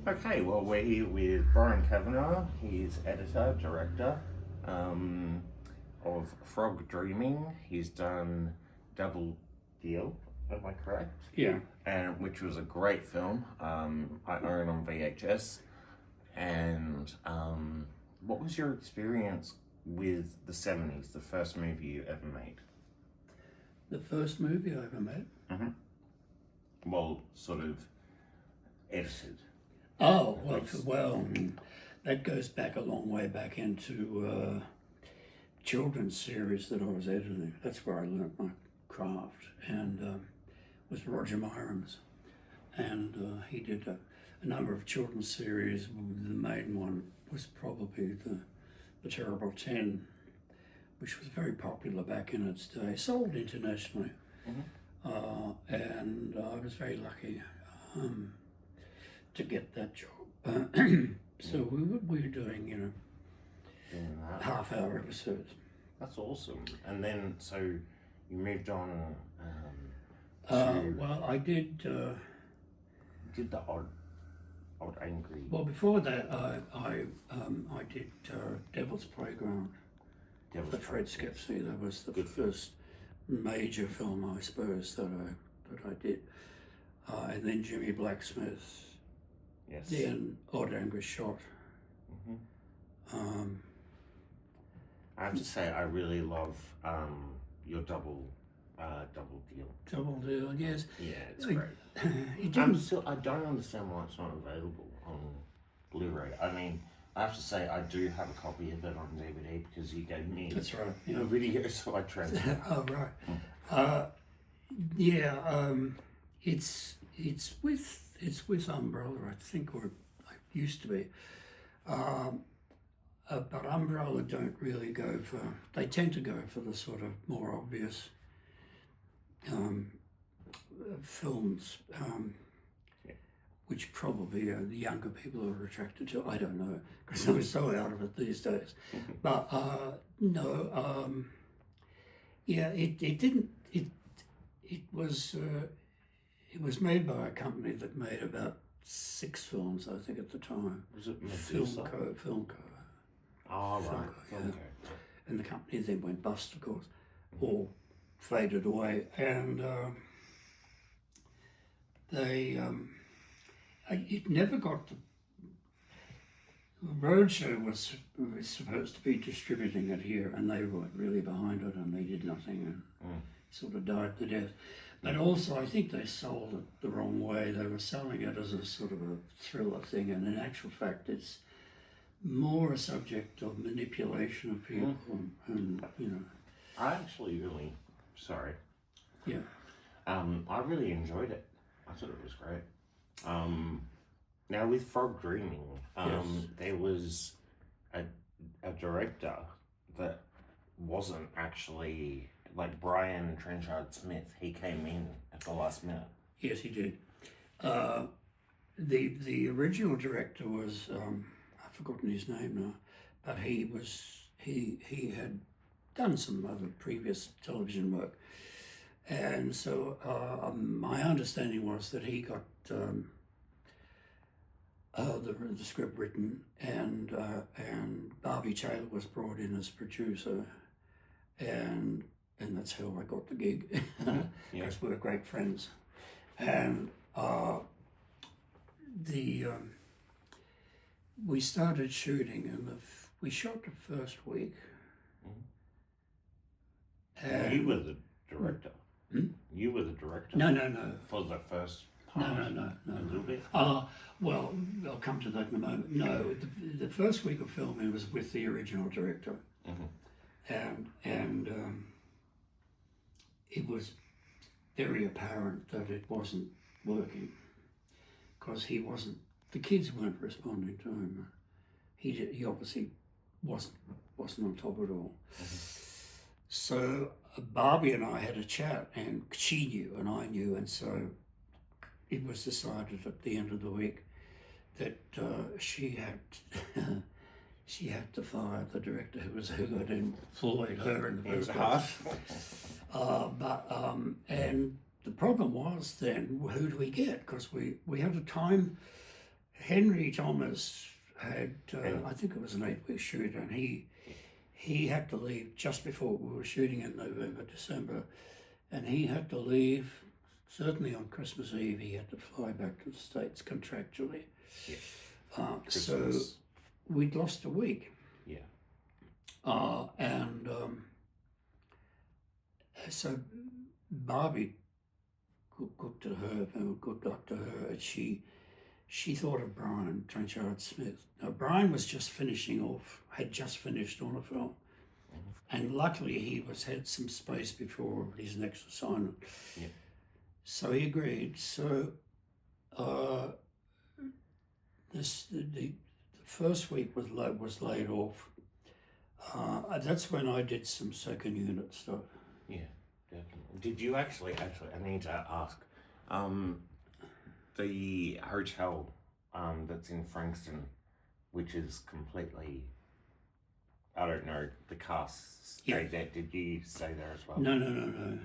Okay, well, we're here with Brian Kavanagh. He's editor, director of Frog Dreaming. He's done Double Deal, am I correct? Yeah. And which was a great film. I own on VHS. And what was your experience with the 70s, the first movie you ever made? The first movie I ever made? Well, sort of edited. Oh, well, that goes back a long way back into children's series that I was editing. That's where I learnt my craft, and with Roger Myriams. And he did a number of children's series. The main one was probably the Terrible 10, which was very popular back in its day, sold internationally. And I was very lucky to get that job. So we were doing, half-hour episodes. That's awesome. And then, so you moved on Well, I did. did the odd angry. Well, before that, I did Devil's Playground for Fred Skepsey. That was the first major film, I suppose, that I did. And then Jimmy Blacksmith. Yes. Then Odd Angry Shot. I have to say, I really love your double deal. Double Deal, yes. Yeah, it's great. It didn't. I don't understand why it's not available on Blu-ray. I mean, I have to say, I do have a copy of it on DVD because you gave me That's right. Yeah. a video, so I transferred. Oh right. It's with Umbrella, I think, or it used to be. But Umbrella don't really go for. They tend to go for the sort of more obvious films, which probably the younger people are attracted to. I don't know, because I'm so out of it these days. But no, it didn't. It was made by a company that made about 6 films, I think, at the time. Was it Filmco. Oh, right. Yeah. And the company then went bust, of course, or faded away. And it never got to. Roadshow was supposed to be distributing it here, and they weren't really behind it, and they did nothing, and sort of died to death. But also, I think they sold it the wrong way. They were selling it as a sort of a thriller thing, and in actual fact, it's more a subject of manipulation of people, and I actually really, sorry. Yeah. I really enjoyed it. I thought it was great. Now with Frog Dreaming, Yes. there was a director that wasn't actually like Brian Trenchard Smith. He came in at the last minute. Yes, he did. The original director was I've forgotten his name now, but he had done some other previous television work, and so my understanding was that he got the script written, and Barbie Taylor was brought in as producer, and that's how I got the gig, because we were great friends, and we started shooting, and we shot the first week. And you were the director. You were the director. No. For the first part. No. A little bit. Well, I'll come to that in a moment. No, the first week of filming was with the original director, and it was very apparent that it wasn't working, because the kids weren't responding to him. He obviously wasn't on top of it all. So Barbie and I had a chat, and she knew and I knew, and so it was decided at the end of the week that she had to fire the director who had employed her in the first place. And the problem was then, who do we get? Because we had a time Henry Thomas had, I think it was an 8-week shoot, and he had to leave just before we were shooting in November, December, and he had to leave certainly on Christmas Eve. He had to fly back to the States contractually. Yeah. So Christmas. we'd lost a week. Yeah. And so Barbie good to her, good luck to her. And she thought of Brian Trenchard Smith. Now Brian was just had just finished on a film, and luckily he had some space before his next assignment. Yeah. So he agreed. So the first week was laid off. That's when I did some second unit stuff. Yeah, definitely. Did you actually, I need to ask, the hotel that's in Frankston, which is completely, I don't know, the cast stayed there. Did you stay there as well? No. No?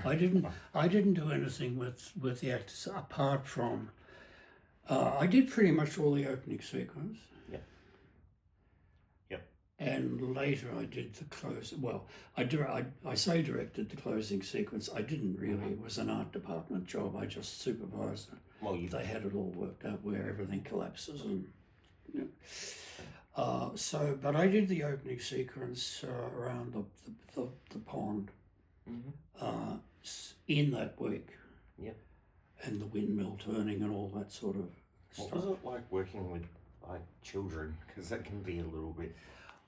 I didn't do anything with the actors apart from. I did pretty much all the opening sequence. Yep. Yep. And later I did the close. Well, I say directed the closing sequence. I didn't really. It was an art department job. I just supervised it. Well, They had it all worked out where everything collapses and. You know. But I did the opening sequence around the pond in that week. Yep. And the windmill turning and all that sort of What stuff. was it like working with children? Because that can be a little bit.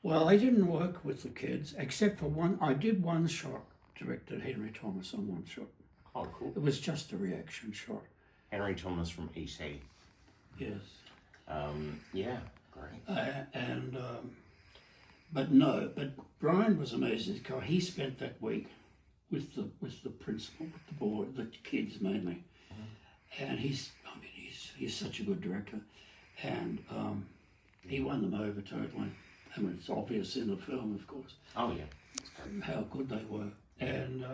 Well, I didn't work with the kids except for one. I did one shot, directed Henry Thomas on one shot. Oh, cool. It was just a reaction shot. Henry Thomas from E.T. Yes. Yeah, great. But Brian was amazing. He spent that week with the principal, with the boy, the kids mainly, and he's such a good director, and he won them over totally. I mean, it's obvious in the film, of course. Oh yeah, that's great. How good they were, and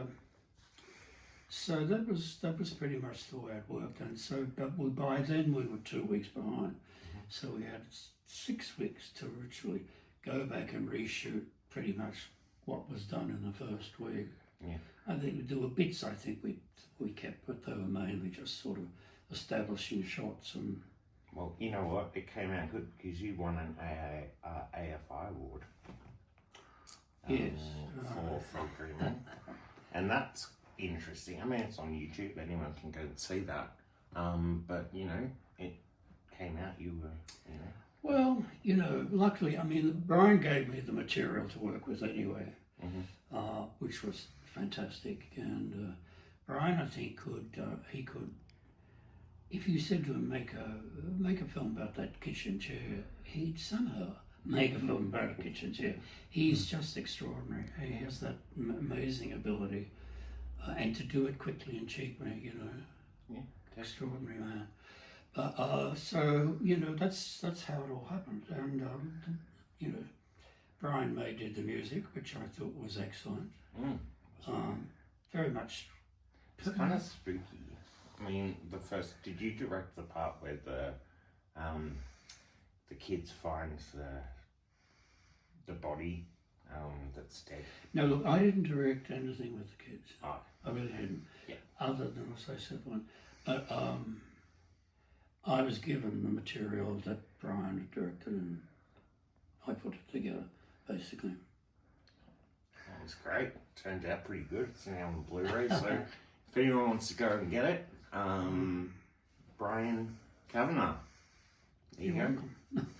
so that was pretty much the way it worked. And so, but by then we were 2 weeks behind, so we had 6 weeks to literally go back and reshoot pretty much what was done in the first week. Yeah. I think there were bits I think we kept, but they were mainly just sort of establishing shots and. Well, you know what? It came out good because you won an AFI award. Yes. For Frog Agreement. And that's interesting. I mean, it's on YouTube. Anyone can go and see that. But, you know, it came out. You were, you know. Well, you know, luckily, I mean, Brian gave me the material to work with anyway, which was fantastic. And Brian, I think, he could. If you said to him, make a film about that kitchen chair, he'd somehow make a film about a kitchen chair. He's just extraordinary. He has that amazing ability, and to do it quickly and cheaply, you know. Yeah, Extraordinary man. So you know, that's how it all happened. And you know, Brian May did the music, which I thought was excellent. Very much. It's kind of spooky. I mean, did you direct the part where the kids find the body that's dead? No, look, I didn't direct anything with the kids. Oh. I really didn't. Yeah. Other than, as I said, one. But I was given the material that Brian had directed, and I put it together, basically. That was great. Turned out pretty good. It's now on Blu-ray, so if anyone wants to go and get it, Brian Kavanagh. There you You're go. welcome.